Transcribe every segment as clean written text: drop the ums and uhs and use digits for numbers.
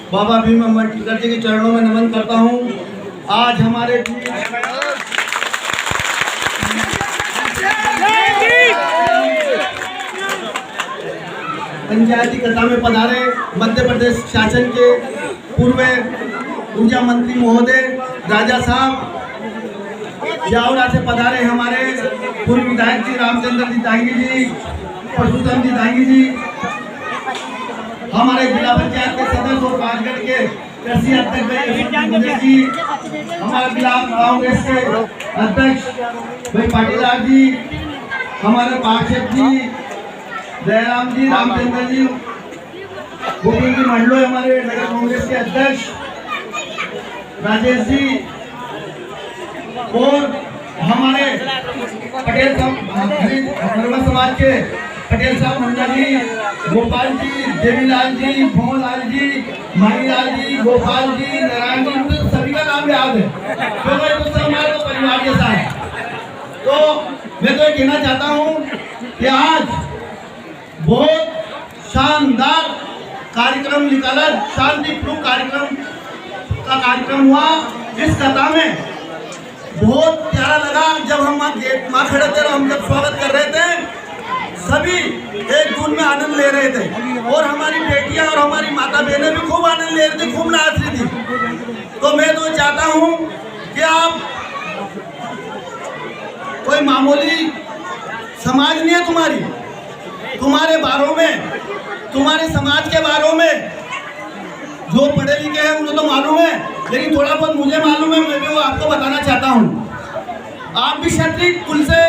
बाबा भीम अम्बेडकर जी के चरणों में नमन करता हूँ। आज हमारे पंचायती कथा में पधारे मध्य प्रदेश शासन के पूर्व ऊर्जा मंत्री महोदय राजा साहब, जावरा से पधारे हमारे पूर्व विधायक जी रामचंद्र जी दांगी जी, परशुराम जी दांगी जी, हमारे जिला पंचायत के सदस्य और राजगढ़ के कृषि अध्यक्ष जी, हमारे जिला कांग्रेस के अध्यक्ष भाई पाटीदार जी, हमारे पार्षद जी जयराम जी, रामचंद्र जी, गोविंद जी मंडलो, हमारे नगर कांग्रेस के अध्यक्ष राजेश जी, और हमारे पटेल साहब समाज के पटेल साहब मंडल जी, गोपाल जी, देवीलाल जी, भोमलाल जी, मानीलाल जी, गोपाल जी, नारायण जी, मुझे सभी का नाम याद है क्योंकि तो हमारे परिवार जैसा है। तो मैं तो ये कहना चाहता हूँ कि आज बहुत शानदार कार्यक्रम निकाला, शांतिपूर्ण कार्यक्रम हुआ। इस कथा में बहुत प्यारा लगा। जब हम माँ खड़े थे, हम जब स्वागत कर रहे थे, सभी एक धुन में आनंद ले रहे थे और हमारी बेटियां और हमारी माता बहनें भी खूब आनंद ले रही थी, खूब नाच रही थी। तो मैं तो चाहता हूं कि आप कोई मामूली समाज नहीं है, तुम्हारे बारों में, तुम्हारे समाज के बारों में जो पढ़े लिखे हैं उन्हें तो मालूम है, लेकिन थोड़ा बहुत मुझे मालूम है, मैं भी वो आपको बताना चाहता हूँ। आप भी क्षत्रिय कुल से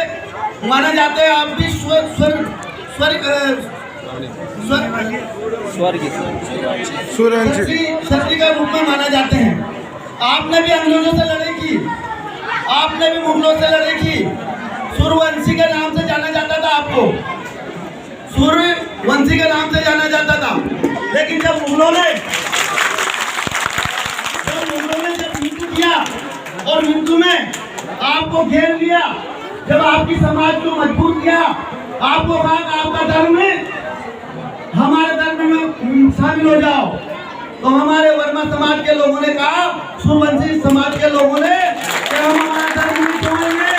माना जाते हैं, आप भी क्षत्रिय का रूप में माना जाते हैं। आपने भी अंग्रेजों से लड़ाई की, आपने भी मुगलों से लड़ाई की। सूर्यवंशी के नाम से जाना जाता था, आपको सूर्यवंशी के नाम से जाना जाता था। लेकिन जब मुगलों ने जब मिंटू किया और मिंटू में आपको घेर लिया, जब आपकी समाज को मजबूर किया, आपको कहा कि आपका धर्म है, हमारे धर्म में शामिल हो जाओ, तो हमारे वर्मा समाज के लोगों ने कहा, सूर्यवंशी समाज के लोगों ने कि हम हमारा धर्म नहीं छोड़ेंगे,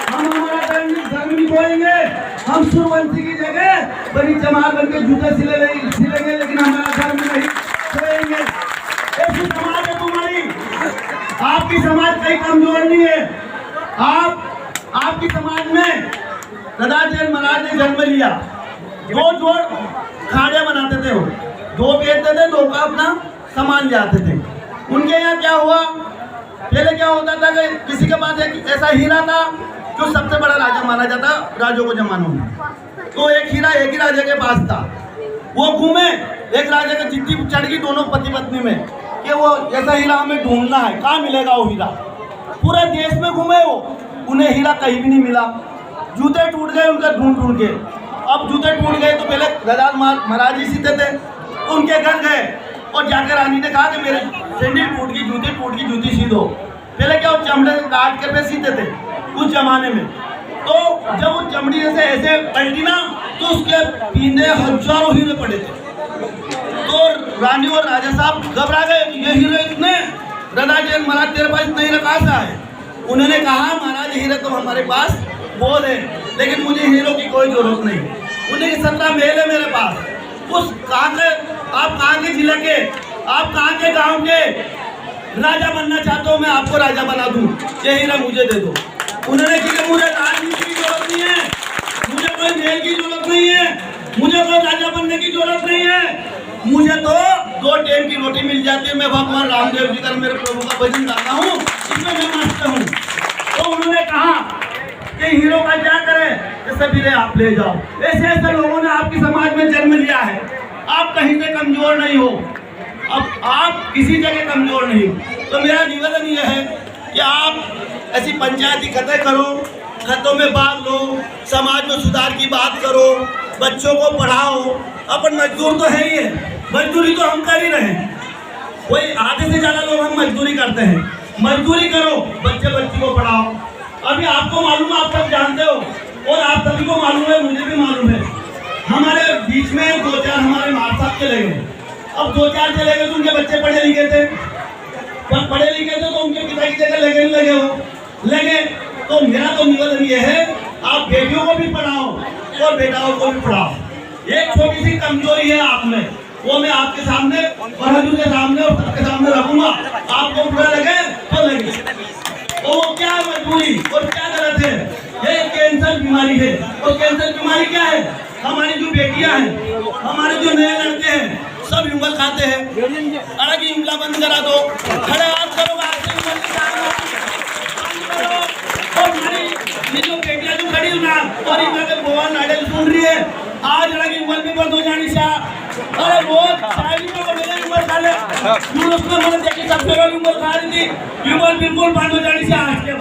हम हमारा धर्म नहीं छोड़ेंगे, हम सूर्यवंशी की जगह बड़ी चमार बन के जूते सिलेंगे, लेकिन हमारा धर्म नहीं छोड़ेंगे। ऐसी समाज है तुम्हारी। आपकी समाज कहीं कमजोर नहीं है। आपकी समाज में गदाधर महाराज ने जन्म लिया, दो जोड़ खाड़े बनाते थे, वो दो बेचते थे, दो का अपना सामान ले आते थे। उनके यहाँ क्या हुआ, पहले क्या होता था कि किसी के पास एक ऐसा हीरा था जो सबसे बड़ा राजा माना जाता राजों को जमानों में। तो एक हीरा एक ही राजा के पास था। वो घूमे, एक राजा की चिट्ठी चढ़ गई दोनों पति पत्नी में कि वो ऐसा हीरा हमें ढूंढना है, कहाँ मिलेगा वो हीरा। पूरे देश में घूमे वो, उन्हें हीरा कहीं भी नहीं मिला। जूते टूट गए उनका ढूंढ के। अब जूते टूट गए तो पहले गदाधर महाराज ही सीते थे, तो उनके घर गए और जाकर रानी ने कहा कि मेरे सैंडल टूट गई, जूती सी दो। पहले क्या वो चमड़े काट कर सीते थे उस जमाने में। तो जब वो चमड़ी से ऐसे पलटी ना, तो उसके पीने हजारों हीरे पड़े थे। तो रानी और राजा साहब घबरा गए, ये हीरे इतने, गदाधर महाराज तेरे पास इतना हीरा कहाँ से आए। उन्होंने कहा महाराज हीरे तो हमारे पास बहुत है, लेकिन मुझे हीरो की कोई जरूरत नहीं। उन्हें 17 महल है मेरे पास। उस कहाँ के, आप कहाँ के जिले के, आप कहाँ के गांव के राजा बनना चाहते हो, मैं आपको राजा बना दूं, ये हीरा मुझे दे दो। उन्होंने कहा मुझे राजनीति की जरूरत नहीं है, मुझे कोई महल की जरूरत नहीं है, मुझे कोई राजा बनने की जरूरत नहीं है, मुझे तो 2 टाइम की रोटी मिल जाती है। मैं भगवान रामदेव जी का, मेरे प्रभु का भजन गाता हूँ, इसमें मैं मस्त हूँ। तो उन्होंने कहा कि हीरो का क्या करे, ऐसे हीरे आप ले जाओ। ऐसे ऐसे लोगों ने आपकी समाज में जन्म लिया है। आप कहीं से कमजोर नहीं हो, अब आप किसी जगह कमजोर नहीं हो। तो मेरा निवेदन यह है कि आप ऐसी पंचायती कथें करो, खतों में भाग लो, समाज में सुधार की बात करो, बच्चों को पढ़ाओ। अपन मजदूर तो है ही है, मजदूरी तो हम कर ही रहे हैं। वही आधे से ज़्यादा लोग हम मजदूरी करते हैं। मजदूरी करो, बच्ची को पढ़ाओ। अभी आपको मालूम है, आप सब जानते हो, और आप सभी को मालूम है, मुझे भी मालूम है, हमारे बीच में 2-4 हमारे मार साहब चले गए। अब 2-4 चले गए तो उनके बच्चे पढ़े लिखे थे, पर पढ़े लिखे थे तो उनके पिता की जगह लगे नहीं लगे हो लगे। तो मेरा तो निवेदन ये है, आप बेटियों को भी पढ़ाओ और बेटाओं को भी पढ़ाओ। एक छोटी सी कमजोरी है आप में, वो मैं आपके सामने और हजूर के सामने और सबके सामने रखूंगा। आपको बुरा लगे तो लगे, तो वो क्या मजबूरी और क्या गलत है। ये कैंसर बीमारी है, और कैंसर बीमारी क्या है, हमारी जो बेटियां हैं, हमारे जो नए लड़के हैं, सब युगल खाते हैं। अरे की युगला बंद करा दो, खड़े हाथ करो, और हमारी ये जो बेटियां जो खड़ी ना और इनके भगवान नाडल सुन रही है, आज लगी युगल भी बंद हो जानी चाहिए। अरे वो शायरी में मेरे युगल खा ले, उसने मैंने देखी सबसे बड़ी युगल खा रही थी, युगल बिल्कुल बंद हो जानी चाहिए।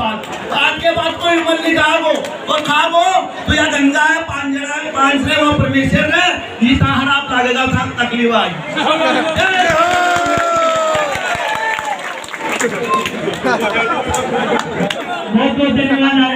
आज के बाद कोई युगल नहीं खाओ, और खाओ तो या गंगा है, पांजरा है, पांचरे वो परमेश्वर है, ये ताहर आप लागेगा था तकलीफ आई। बहुत बहुत धन्यवाद।